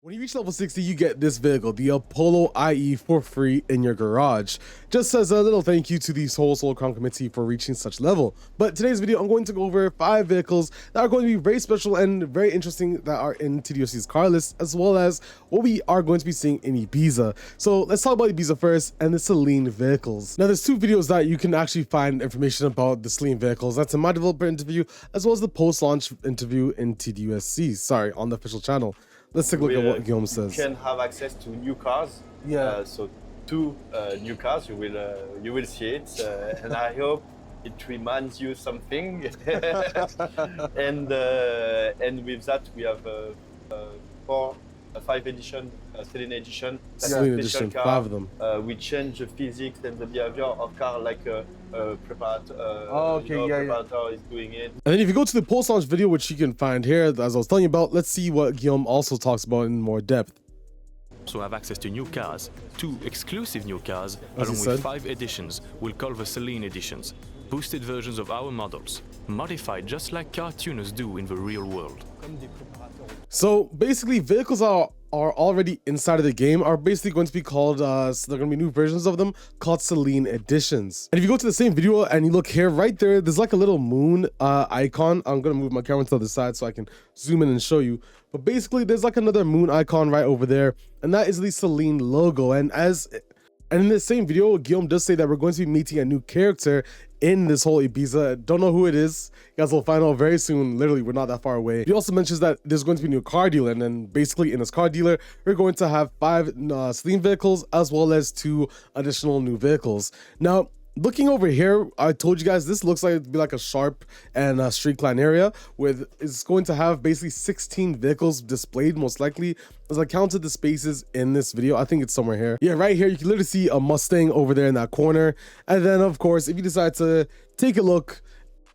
When you reach level 60, you get this vehicle, the Apollo IE, for free in your garage. Just as a little thank you to the Soul Crown Committee for reaching such level. But today's video, I'm going to go over 5 vehicles that are going to be very special and very interesting that are in TDU's car list, as well as what we are going to be seeing in Ibiza. So let's talk about Ibiza first and the Selene vehicles. Now there's 2 videos that you can actually find information about the Selene vehicles. That's in my developer interview, as well as the post-launch interview in TDUSC, on the official channel. Let's take a look at what Guillaume says. You can have access to new cars. Yeah. So 2 new cars. You will see it, and I hope it reminds you something. and with that we have 5 edition, Selene edition. Selene edition, car. 5 of them. We change the physics and the behavior of car like preparator. Preparator is doing it. And then if you go to the post-launch video, which you can find here, as I was telling you about, let's see what Guillaume also talks about in more depth. So have access to new cars, 2 exclusive new cars, As along he with said. 5 editions we'll call the Selene editions. Boosted versions of our models, modified just like car tuners do in the real world. So basically, vehicles are already inside of the game are basically going to be called, so they're going to be new versions of them called Selene editions. And if you go to the same video and you look here, right there, there's like a little moon icon. I'm going to move my camera to the side so I can zoom in and show you. But basically, there's like another moon icon right over there, and that is the Selene logo. And in this same video, Guillaume does say that we're going to be meeting a new character in this whole Ibiza. Don't know who it is. You guys will find out very soon. Literally, we're not that far away. He also mentions that there's going to be a new car dealer, and then basically in this car dealer, we're going to have 5 Selene vehicles as well as 2 additional new vehicles. Now, looking over here, I told you guys this looks like it'd be like a sharp and street line area with it's going to have basically 16 vehicles displayed, most likely, as I counted the spaces in this video. I think it's somewhere here. Yeah, right here you can literally see a Mustang over there in that corner. And then of course, if you decide to take a look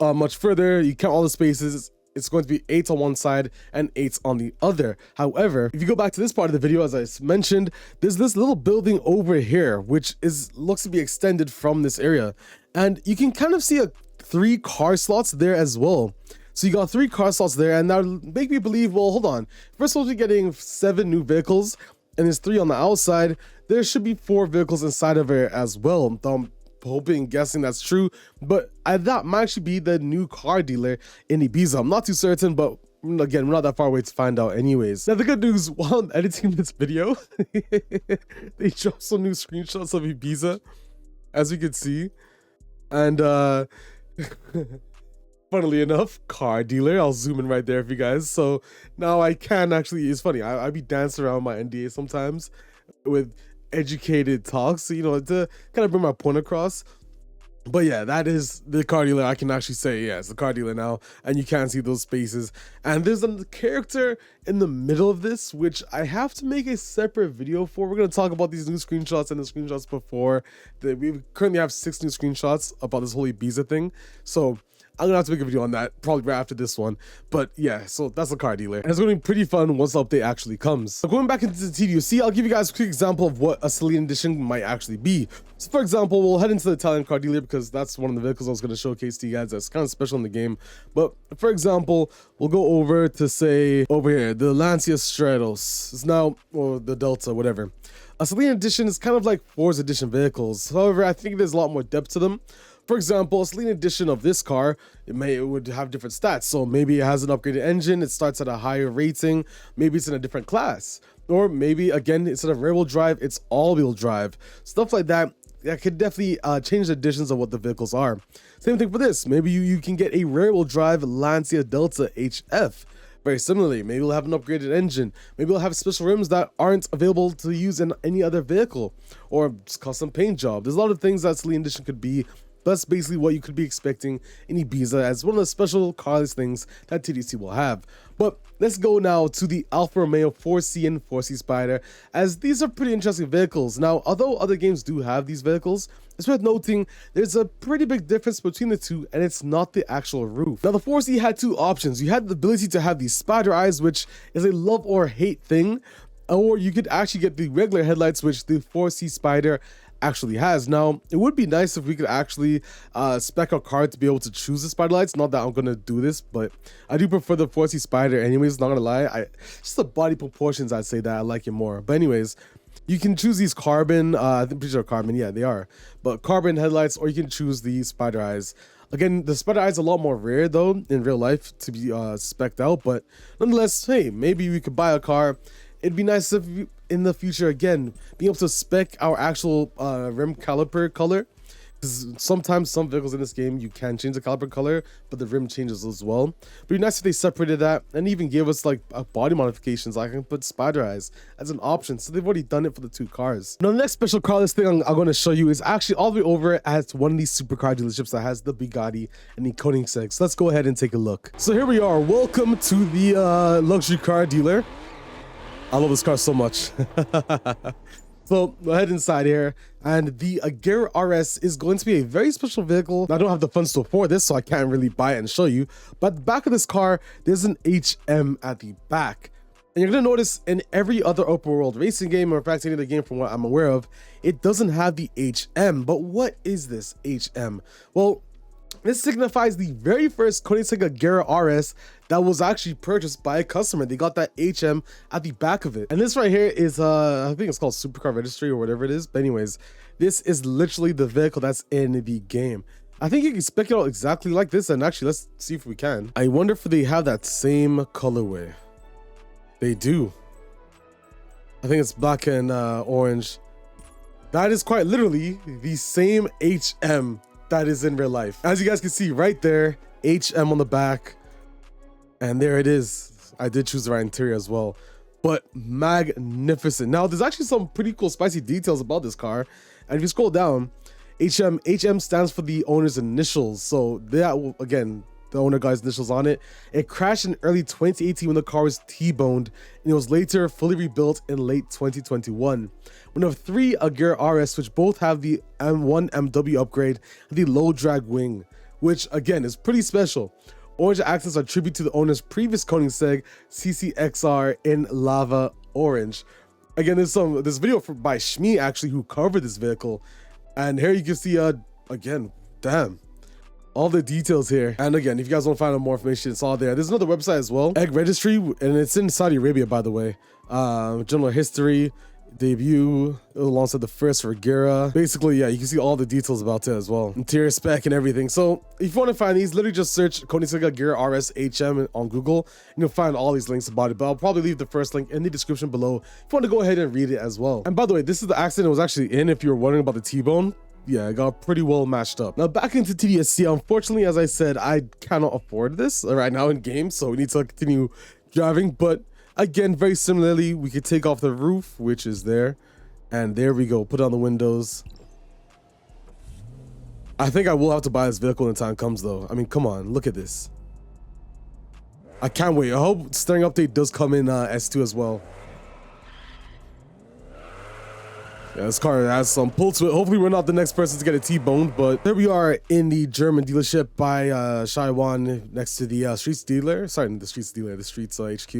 much further, you count all the spaces. It's going to be 8 on one side and 8 on the other. However, if you go back to this part of the video, as I mentioned, there's this little building over here, which looks to be extended from this area. And you can kind of see 3 car slots there as well. So you got 3 car slots there, and that would make me believe, well, hold on. If we're supposed to be getting 7 new vehicles, and there's 3 on the outside, there should be 4 vehicles inside of it as well. Hoping, guessing that's true, but that might actually be the new car dealer in Ibiza. I'm not too certain, but again, we're not that far away to find out anyways. Now the good news, while I'm editing this video, they dropped some new screenshots of Ibiza, as you can see, and funnily enough, car dealer. I'll zoom in right there for you guys. So now I can actually, it's funny, I be dancing around my NDA sometimes with educated talks, so, you know, to kind of bring my point across. But yeah, that is the car dealer. I can actually say, yeah, it's the car dealer now, and you can see those spaces. And there's a character in the middle of this, which I have to make a separate video for. We're going to talk about these new screenshots and the screenshots before. We currently have 6 new screenshots about this whole Ibiza thing, so I'm gonna have to make a video on that probably right after this one. But yeah, so that's the car dealer, and it's gonna be pretty fun once the update actually comes. So going back into the TDU, I'll give you guys a quick example of what a Selene edition might actually be. So for example, we'll head into the Italian car dealer because that's one of the vehicles I was gonna showcase to you guys that's kind of special in the game. But for example, we'll go over to, say, over here, the Lancia Stratos. It's now, or the Delta, whatever. A Selene edition is kind of like Forza edition vehicles. However, I think there's a lot more depth to them. For example, a Selene edition of this car, it would have different stats. So maybe it has an upgraded engine, it starts at a higher rating, maybe it's in a different class. Or maybe, again, instead of rear-wheel drive, it's all-wheel drive. Stuff like that, that could definitely change the additions of what the vehicles are. Same thing for this. Maybe you can get a rear-wheel drive Lancia Delta HF. Very similarly, maybe it'll have an upgraded engine. Maybe it'll have special rims that aren't available to use in any other vehicle. Or just custom paint job. There's a lot of things that Selene edition could be. That's basically what you could be expecting in Ibiza as one of the special carless things that TDC will have. But let's go now to the Alfa Romeo 4C and 4C Spider, as these are pretty interesting vehicles. Now, although other games do have these vehicles, it's worth noting there's a pretty big difference between the two, and it's not the actual roof. Now, the 4C had 2 options. You had the ability to have these spider eyes, which is a love or hate thing, or you could actually get the regular headlights, which the 4C Spider actually has. Now, it would be nice if we could actually spec a car to be able to choose the spider lights. Not that I'm gonna do this, but I do prefer the 4C Spider anyways, not gonna lie. Just the body proportions, I'd say that I like it more. But anyways, you can choose these carbon, I'm pretty sure carbon, yeah, they are. But carbon headlights, or you can choose the spider eyes. Again, the spider eyes are a lot more rare though in real life to be spec'd out, but nonetheless, hey, maybe we could buy a car. It'd be nice if we, in the future, again, being able to spec our actual rim caliper color. Because sometimes some vehicles in this game, you can change the caliper color, but the rim changes as well. But it'd be nice if they separated that and even gave us like body modifications. Like I can put spider eyes as an option. So they've already done it for the 2 cars. Now the next special car list thing I'm going to show you is actually all the way over at one of these supercar dealerships that has the Bugatti and the Koenigsegg. So let's go ahead and take a look. So here we are. Welcome to the luxury car dealer. I love this car so much. So go ahead inside here, and the Agera RS is going to be a very special vehicle. I don't have the funds to afford this, so I can't really buy it and show you. But at the back of this car, there's an HM at the back. And you're going to notice in every other open world racing game, or in fact any other game from what I'm aware of, it doesn't have the HM. But what is this HM? Well, this signifies the very first Koenigsegg Agera RS that was actually purchased by a customer. They got that HM at the back of it. And this right here is, I think it's called Supercar Registry or whatever it is. But anyways, this is literally the vehicle that's in the game. I think you can spec it out exactly like this. And actually, let's see if we can. I wonder if they have that same colorway. They do. I think it's black and orange. That is quite literally the same HM that is in real life. As you guys can see right there, HM on the back, and there it is. I did choose the right interior as well, but magnificent. Now there's actually some pretty cool spicy details about this car, and if you scroll down, HM stands for the owner's initials. So that, again, the owner guy's initials on it. It crashed in early 2018 when the car was T-boned, and it was later fully rebuilt in late 2021. One of 3 Agera RS, which both have the M1 MW upgrade and the low drag wing, which again is pretty special. Orange acts as a tribute to the owner's previous Koenigsegg CCXR in lava orange. Again, there's this video by Shmi actually who covered this vehicle, and here you can see again, damn, all the details here. And again, if you guys want to find out more information, it's all there. There's another website as well, Egg Registry, and it's in Saudi Arabia, by the way. General history, debut, alongside the first for Agera. Basically, yeah, you can see all the details about it as well. Interior spec and everything. So if you want to find these, literally just search Koenigsegg Agera RS HM on Google, and you'll find all these links about it. But I'll probably leave the first link in the description below if you want to go ahead and read it as well. And by the way, this is the accident it was actually in, if you were wondering about the T-bone. Yeah, it got pretty well matched up. Now back into TDSC, unfortunately, as I said, I cannot afford this right now in game, so we need to continue driving. But again, very similarly, we could take off the roof, which is there, and there we go. Put on the windows. I think I will have to buy this vehicle when the time comes, though. I mean, come on, look at this. I can't wait. I hope steering update does come in S2 as well. Yeah, this car has some pull to it. Hopefully we're not the next person to get a T-boned, but here we are in the German dealership by Shaiwan, next to the Streets dealer. Sorry, the Streets dealer, the Streets HQ.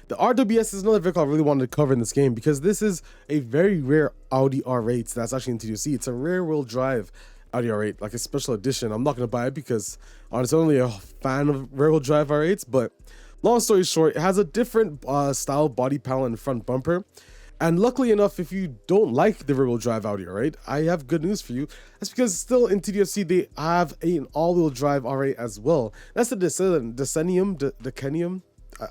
The RWS is another vehicle I really wanted to cover in this game because this is a very rare Audi R8 that's actually in TDU. It's a rear-wheel drive Audi R8, like a special edition. I'm not going to buy it because honestly, I'm only a fan of rear-wheel drive R8s, but long story short, it has a different style body panel and front bumper. And luckily enough, if you don't like the rear-wheel drive Audi R8, I have good news for you. That's because still in TDFC, they have an all-wheel drive R8 as well. That's the Decenium.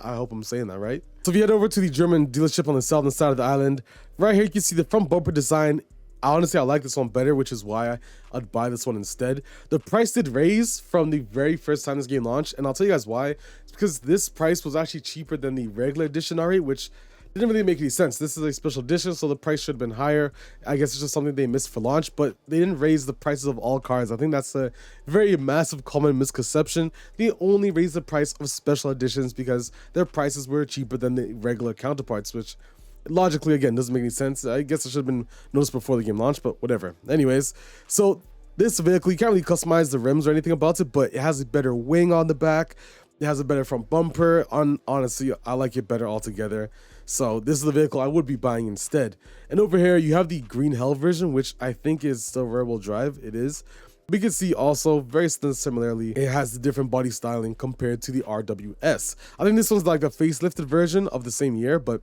I hope I'm saying that right. So if you head over to the German dealership on the southern side of the island, right here you can see the front bumper design. Honestly, I like this one better, which is why I'd buy this one instead. The price did raise from the very first time this game launched, and I'll tell you guys why. It's because this price was actually cheaper than the regular edition R8, which didn't really make any sense. This is a special edition, so the price should have been higher. I guess it's just something they missed for launch, but they didn't raise the prices of all cars. I think that's a very massive common misconception. They only raised the price of special editions because their prices were cheaper than the regular counterparts, which logically, again, doesn't make any sense. I guess it should have been noticed before the game launched, but whatever. Anyways, so this vehicle, you can't really customize the rims or anything about it, but it has a better wing on the back. It has a better front bumper. Honestly, I like it better altogether. So this is the vehicle I would be buying instead. And over here you have the green hell version, which I think is still rear wheel drive. It is. We can see also very similarly, it has the different body styling compared to the RWS. I think this one's like the facelifted version of the same year, but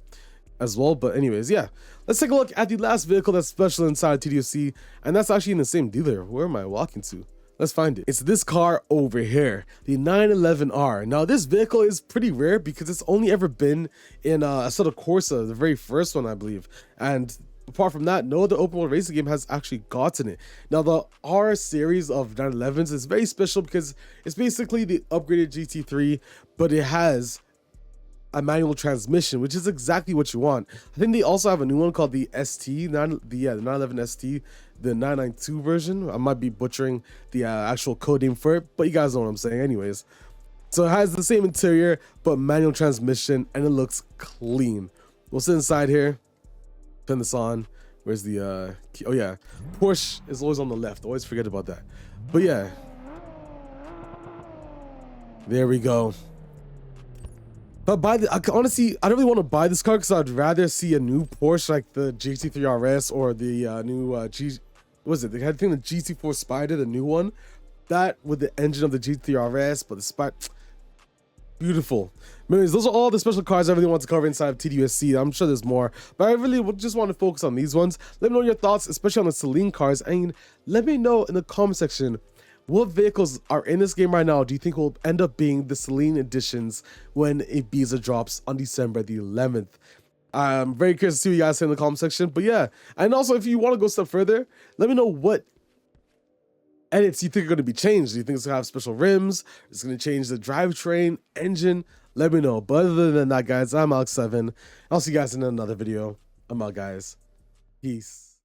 as well. But anyways, yeah, let's take a look at the last vehicle that's special inside TDU, and that's actually in the same dealer. Where am I walking to? Let's find it. It's this car over here, the 911R. Now this vehicle is pretty rare because it's only ever been in a sort of Corsa, the very first one I believe, and apart from that, no other open world racing game has actually gotten it. Now the R series of 911s is very special because it's basically the upgraded GT3, but it has a manual transmission, which is exactly what you want. I think they also have a new one called the ST, the 911 ST, the 992 version. I might be butchering the actual code name for it, but you guys know what I'm saying anyways. So it has the same interior, but manual transmission, and it looks clean. We'll sit inside here, turn this on. Where's the key? Oh yeah, Porsche is always on the left. Always forget about that. But yeah, there we go. But honestly, I don't really want to buy this car because I'd rather see a new Porsche like the GT3 RS or the new what was it? They had the GT4 Spider, the new one, that with the engine of the GT3 RS, but the Spider, beautiful. Anyways, those are all the special cars I really want to cover inside of TDUSC. I'm sure there's more, but I really just want to focus on these ones. Let me know your thoughts, especially on the Selene cars, and let me know in the comment section what vehicles are in this game right now do you think will end up being the Selene editions when Ibiza drops on December the 11th. I'm very curious to see what you guys say in the comment section. But yeah, and also if you want to go a step further, let me know what edits you think are going to be changed. Do you think it's going to have special rims? It's going to change the drivetrain, engine? Let me know. But other than that, guys, I'm Alex7. I'll see you guys in another video. I'm out, guys. Peace.